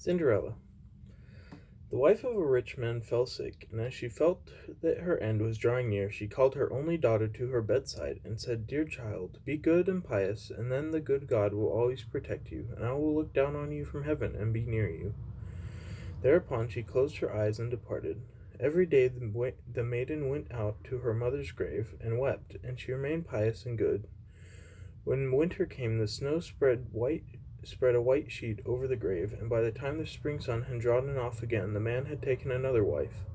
Cinderella. The wife of a rich man fell sick, and as she felt that her end was drawing near, she called her only daughter to her bedside and said, "Dear child, be good and pious, and then the good God will always protect you, and I will look down on you from heaven and be near you." Thereupon she closed her eyes and departed. Every day the maiden went out to her mother's grave and wept, and she remained pious and good. When winter came, the snow spread a white sheet over the grave, and by the time the spring sun had drawn it off again, the man had taken another wife.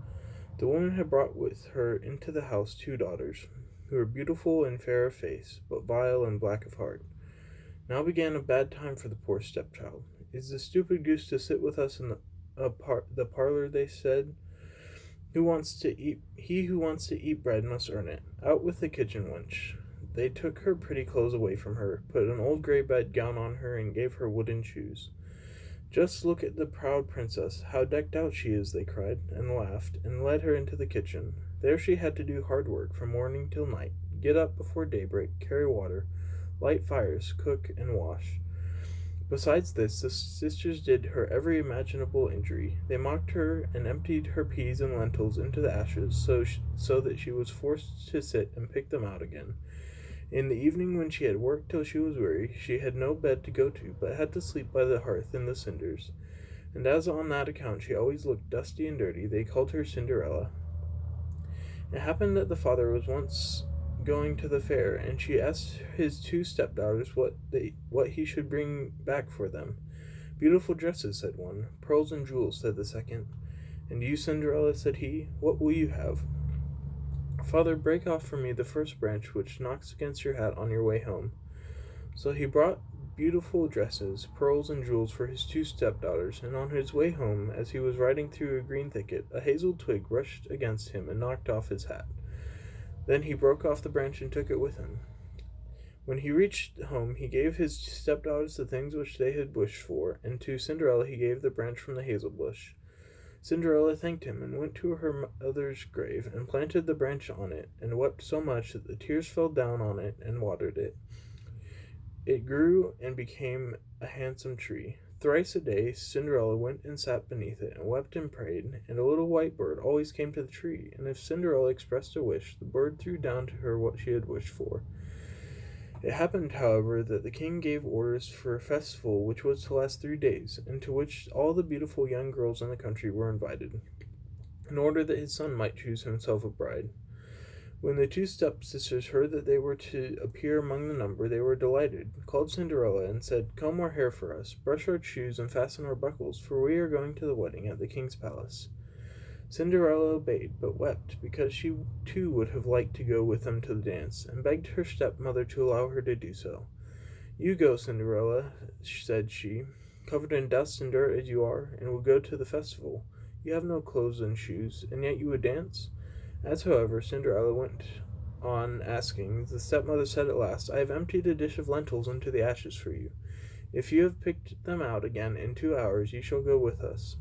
The woman had brought with her into the house two daughters, who were beautiful and fair of face, but vile and black of heart. Now began a bad time for the poor stepchild. "Is the stupid goose to sit with us in the parlor?" they said. He who wants to eat bread must earn it. Out with the kitchen wench." They took her pretty clothes away from her, put an old grey bedgown on her, and gave her wooden shoes. "Just look at the proud princess, how decked out she is," they cried, and laughed, and led her into the kitchen. There she had to do hard work from morning till night, get up before daybreak, carry water, light fires, cook, and wash. Besides this, the sisters did her every imaginable injury. They mocked her and emptied her peas and lentils into the ashes, so that she was forced to sit and pick them out again. In the evening, when she had worked till she was weary, she had no bed to go to, but had to sleep by the hearth in the cinders. And as on that account she always looked dusty and dirty, they called her Cinderella. It happened that the father was once going to the fair, and she asked his two stepdaughters what he should bring back for them. "Beautiful dresses," said one. "Pearls and jewels," said the second. "And you, Cinderella," said he, "what will you have?" "Father, break off for me the first branch which knocks against your hat on your way home." So he brought beautiful dresses, pearls, and jewels for his two stepdaughters, and on his way home, as he was riding through a green thicket, a hazel twig rushed against him and knocked off his hat. Then he broke off the branch and took it with him. When he reached home, he gave his stepdaughters the things which they had wished for, and to Cinderella he gave the branch from the hazel bush. Cinderella thanked him, and went to her mother's grave, and planted the branch on it, and wept so much that the tears fell down on it and watered it. It grew and became a handsome tree. Thrice a day Cinderella went and sat beneath it, and wept and prayed, and a little white bird always came to the tree, and if Cinderella expressed a wish, the bird threw down to her what she had wished for. It happened, however, that the king gave orders for a festival which was to last 3 days, and to which all the beautiful young girls in the country were invited, in order that his son might choose himself a bride. When the two stepsisters heard that they were to appear among the number, they were delighted, called Cinderella, and said, "Comb our hair for us, brush our shoes, and fasten our buckles, for we are going to the wedding at the king's palace." Cinderella obeyed, but wept, because she too would have liked to go with them to the dance, and begged her stepmother to allow her to do so. "You go, Cinderella," said she, "covered in dust and dirt as you are, and will go to the festival. You have no clothes and shoes, and yet you would dance?" As, however, Cinderella went on asking, the stepmother said at last, "I have emptied a dish of lentils into the ashes for you. If you have picked them out again in 2 hours, you shall go with us."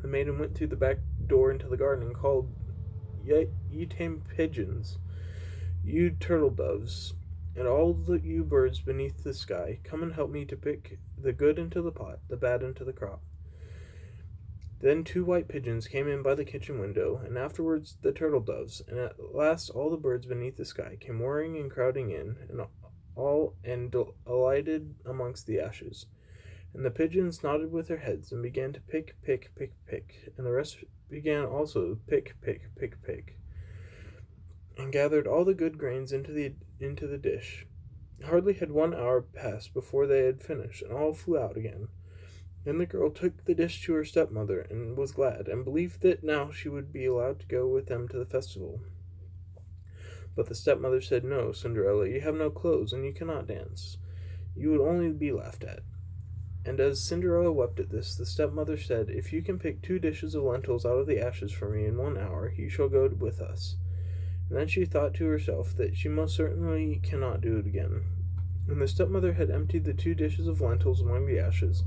The maiden went through the back door into the garden and called, "Ye tame pigeons, you turtle doves, and all you birds beneath the sky, come and help me to pick the good into the pot, the bad into the crop." Then 2 white pigeons came in by the kitchen window, and afterwards the turtle doves, and at last all the birds beneath the sky came whirring and crowding in, and alighted amongst the ashes. And the pigeons nodded with their heads, and began to pick, pick, pick, pick, and the rest began also to pick, pick, pick, pick, and gathered all the good grains into the dish. Hardly had 1 hour passed before they had finished, and all flew out again. Then the girl took the dish to her stepmother, and was glad, and believed that now she would be allowed to go with them to the festival. But the stepmother said, "No, Cinderella, you have no clothes, and you cannot dance. You would only be laughed at." And as Cinderella wept at this, the stepmother said, "If you can pick 2 dishes of lentils out of the ashes for me in 1 hour, you shall go with us." And then she thought to herself that she most certainly cannot do it again. When the stepmother had emptied the 2 dishes of lentils among the ashes,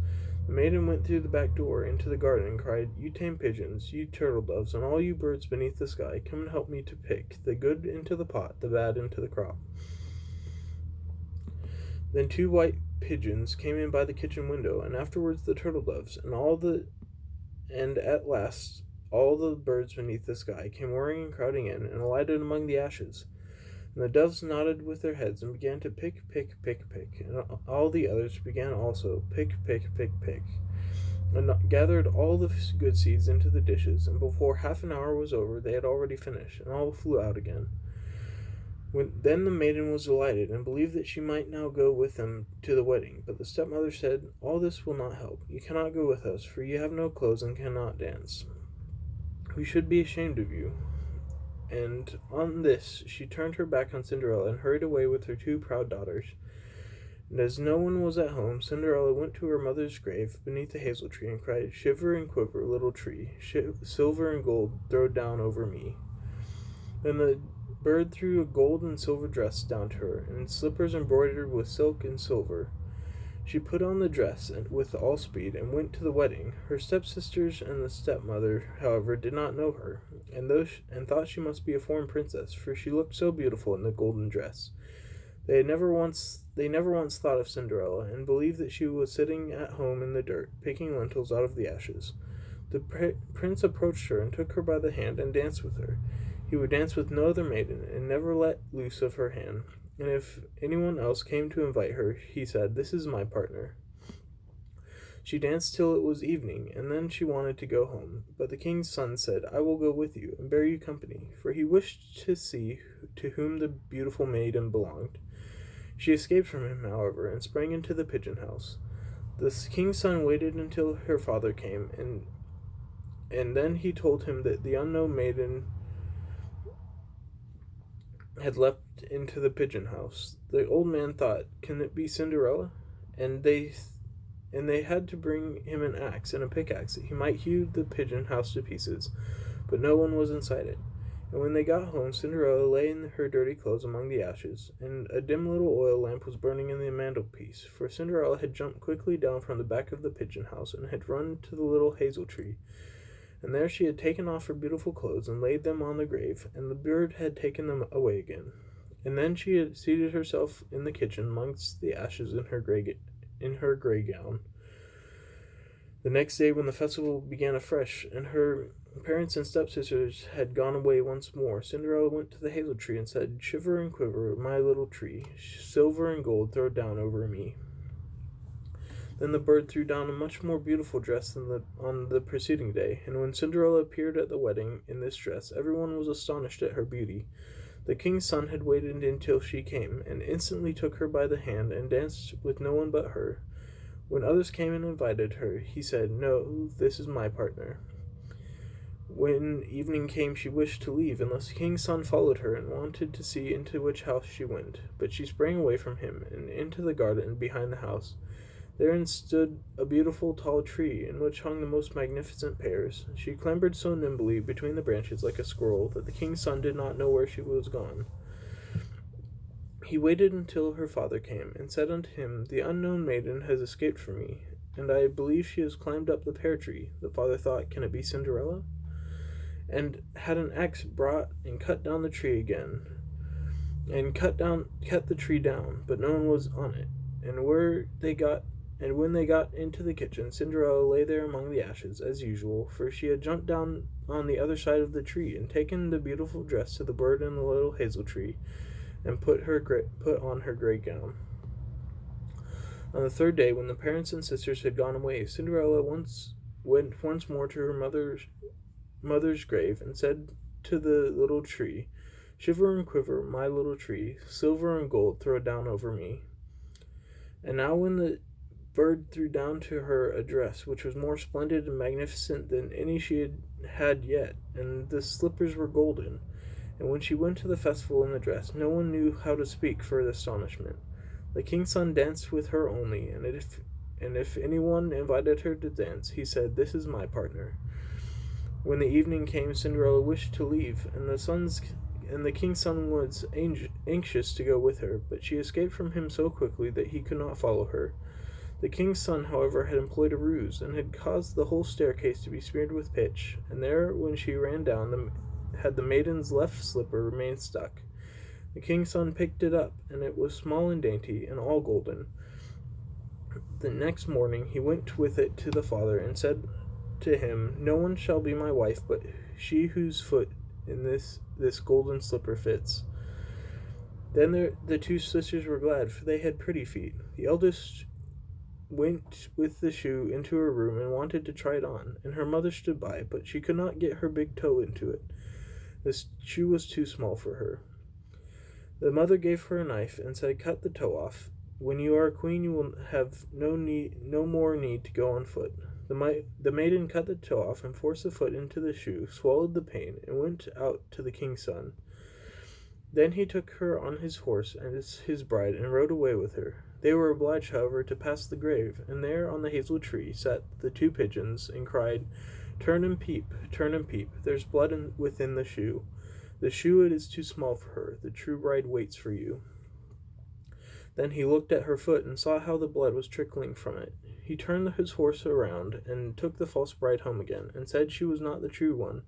the maiden went through the back door into the garden and cried, "You tame pigeons, you turtle doves, and all you birds beneath the sky, come and help me to pick the good into the pot, the bad into the crop." Then 2 white pigeons came in by the kitchen window, and afterwards the turtle doves, and at last all the birds beneath the sky came whirring and crowding in, and alighted among the ashes. And the doves nodded with their heads, and began to pick, pick, pick, pick, and all the others began also pick, pick, pick, pick, and gathered all the good seeds into the dishes, and before half an hour was over they had already finished, and all flew out again. Then the maiden was delighted, and believed that she might now go with them to the wedding. But the stepmother said, "All this will not help. You cannot go with us, for you have no clothes and cannot dance. We should be ashamed of you." And on this she turned her back on Cinderella, and hurried away with her two proud daughters. And as no one was at home, Cinderella went to her mother's grave beneath the hazel tree, and cried, "Shiver and quiver, little tree, silver and gold throw down over me." Then the bird threw a gold and silver dress down to her, and slippers embroidered with silk and silver. She put on the dress with all speed, and went to the wedding. Her stepsisters and the stepmother, however, did not know her, and thought she must be a foreign princess, for she looked so beautiful in the golden dress. They never once thought of Cinderella, and believed that she was sitting at home in the dirt, picking lentils out of the ashes. The prince approached her, and took her by the hand, and danced with her. He would dance with no other maiden, and never let loose of her hand. And if anyone else came to invite her, he said, "This is my partner." She danced till it was evening, and then she wanted to go home. But the king's son said, "I will go with you, and bear you company," for he wished to see to whom the beautiful maiden belonged. She escaped from him, however, and sprang into the pigeon house. The king's son waited until her father came, and then he told him that the unknown maiden had leapt into the pigeon house. The old man thought, "Can it be Cinderella?" And they had to bring him an axe and a pickaxe that he might hew the pigeon house to pieces, but no one was inside it. And when they got home, Cinderella lay in her dirty clothes among the ashes, and a dim little oil lamp was burning in the mantelpiece, for Cinderella had jumped quickly down from the back of the pigeon house, and had run to the little hazel tree. And there she had taken off her beautiful clothes, and laid them on the grave, and the bird had taken them away again. And then she had seated herself in the kitchen amongst the ashes in her grey gown. The next day, when the festival began afresh, and her parents and stepsisters had gone away once more, Cinderella went to the hazel tree and said, "Shiver and quiver, my little tree, silver and gold throw down over me." Then the bird threw down a much more beautiful dress than on the preceding day, and when Cinderella appeared at the wedding in this dress, everyone was astonished at her beauty. The king's son had waited until she came, and instantly took her by the hand, and danced with no one but her. When others came and invited her, he said, "No, this is my partner." When evening came, she wished to leave, and the king's son followed her, and wanted to see into which house she went. But she sprang away from him, and into the garden behind the house. Therein stood a beautiful tall tree, in which hung the most magnificent pears. She clambered so nimbly between the branches like a squirrel, that the king's son did not know where she was gone. He waited until her father came, and said unto him, "The unknown maiden has escaped from me, and I believe she has climbed up the pear tree." The father thought, "Can it be Cinderella?" and had an axe brought, and cut down the tree again, and cut the tree down, but no one was on it. And when they got into the kitchen, Cinderella lay there among the ashes, as usual, for she had jumped down on the other side of the tree, and taken the beautiful dress to the bird in the little hazel tree, and put on her grey gown. On the third day, when the parents and sisters had gone away, Cinderella went once more to her mother's grave, and said to the little tree, "Shiver and quiver, my little tree, silver and gold throw down over me." And now when the bird threw down to her a dress which was more splendid and magnificent than any she had had yet, and the slippers were golden. And when she went to the festival in the dress, no one knew how to speak for astonishment. The king's son danced with her only, and if anyone invited her to dance, he said, "This is my partner." When the evening came, Cinderella wished to leave, and the king's son was anxious to go with her, but she escaped from him so quickly that he could not follow her. The king's son, however, had employed a ruse, and had caused the whole staircase to be smeared with pitch, and there, when she ran down, had the maiden's left slipper remained stuck. The king's son picked it up, and it was small and dainty, and all golden. The next morning he went with it to the father and said to him, "No one shall be my wife but she whose foot in this golden slipper fits." Then the two sisters were glad, for they had pretty feet. The eldest went with the shoe into her room and wanted to try it on, and her mother stood by, but she could not get her big toe into it. The shoe was too small for her. The mother gave her a knife and said, "Cut the toe off. When you are a queen, you will have no more need to go on foot." The maiden cut the toe off and forced the foot into the shoe, swallowed the pain, and went out to the king's son. Then he took her on his horse as his bride and rode away with her. They were obliged, however, to pass the grave, and there on the hazel tree sat the two pigeons and cried, turn and peep, there's blood within the shoe. The shoe it is too small for her, the true bride waits for you." Then he looked at her foot and saw how the blood was trickling from it. He turned his horse around and took the false bride home again, and said she was not the true one,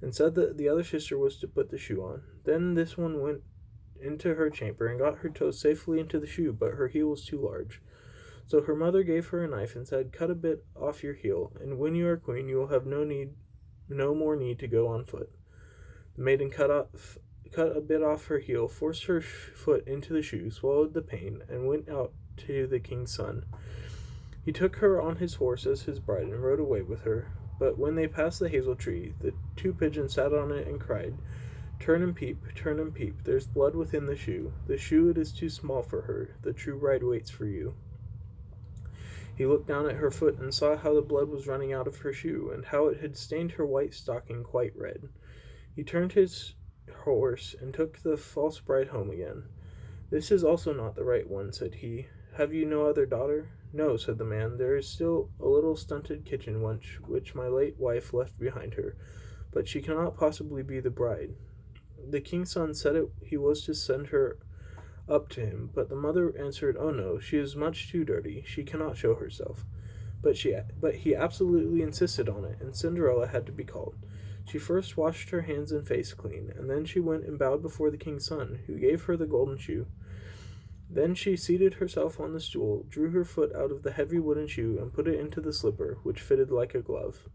and said that the other sister was to put the shoe on. Then this one went into her chamber and got her toes safely into the shoe, but her heel was too large. So her mother gave her a knife and said, "Cut a bit off your heel, and when you are queen you will have no more need to go on foot." The maiden cut a bit off her heel, forced her foot into the shoe, swallowed the pain, and went out to the king's son. He took her on his horse as his bride and rode away with her. But when they passed the hazel tree, the two pigeons sat on it and cried, turn and peep, there's blood within the shoe. The shoe it is too small for her, the true bride waits for you." He looked down at her foot and saw how the blood was running out of her shoe, and how it had stained her white stocking quite red. He turned his horse and took the false bride home again. "This is also not the right one," said he. "Have you no other daughter?" "No," said the man. "There is still a little stunted kitchen wench, which my late wife left behind her, but she cannot possibly be the bride." The king's son said he was to send her up to him, but the mother answered, "Oh no, she is much too dirty. She cannot show herself." But he absolutely insisted on it, and Cinderella had to be called. She first washed her hands and face clean, and then she went and bowed before the king's son, who gave her the golden shoe. Then she seated herself on the stool, drew her foot out of the heavy wooden shoe, and put it into the slipper, which fitted like a glove.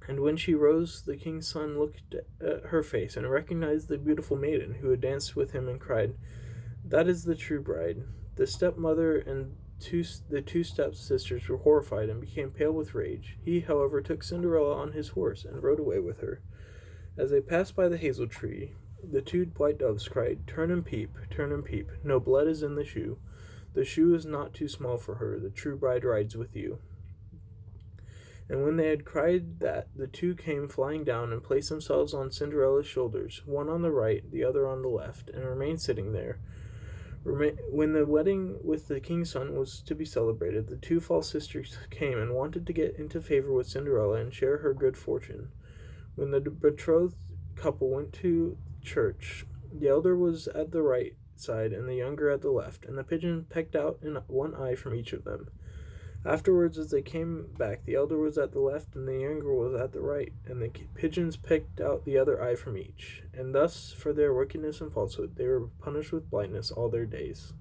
And when she rose, the king's son looked at her face and recognized the beautiful maiden who had danced with him and cried, "That is the true bride." The stepmother and the two stepsisters were horrified and became pale with rage. He, however, took Cinderella on his horse and rode away with her. As they passed by the hazel tree, the two white doves cried, turn and peep, no blood is in the shoe. The shoe is not too small for her, the true bride rides with you." And when they had cried that, the two came flying down and placed themselves on Cinderella's shoulders, one on the right, the other on the left, and remained sitting there. When the wedding with the king's son was to be celebrated, the two false sisters came and wanted to get into favor with Cinderella and share her good fortune. When the betrothed couple went to church, the elder was at the right side and the younger at the left, and the pigeon pecked out one eye from each of them. Afterwards, as they came back, the elder was at the left and the younger was at the right, and the pigeons picked out the other eye from each. And thus, for their wickedness and falsehood, they were punished with blindness all their days.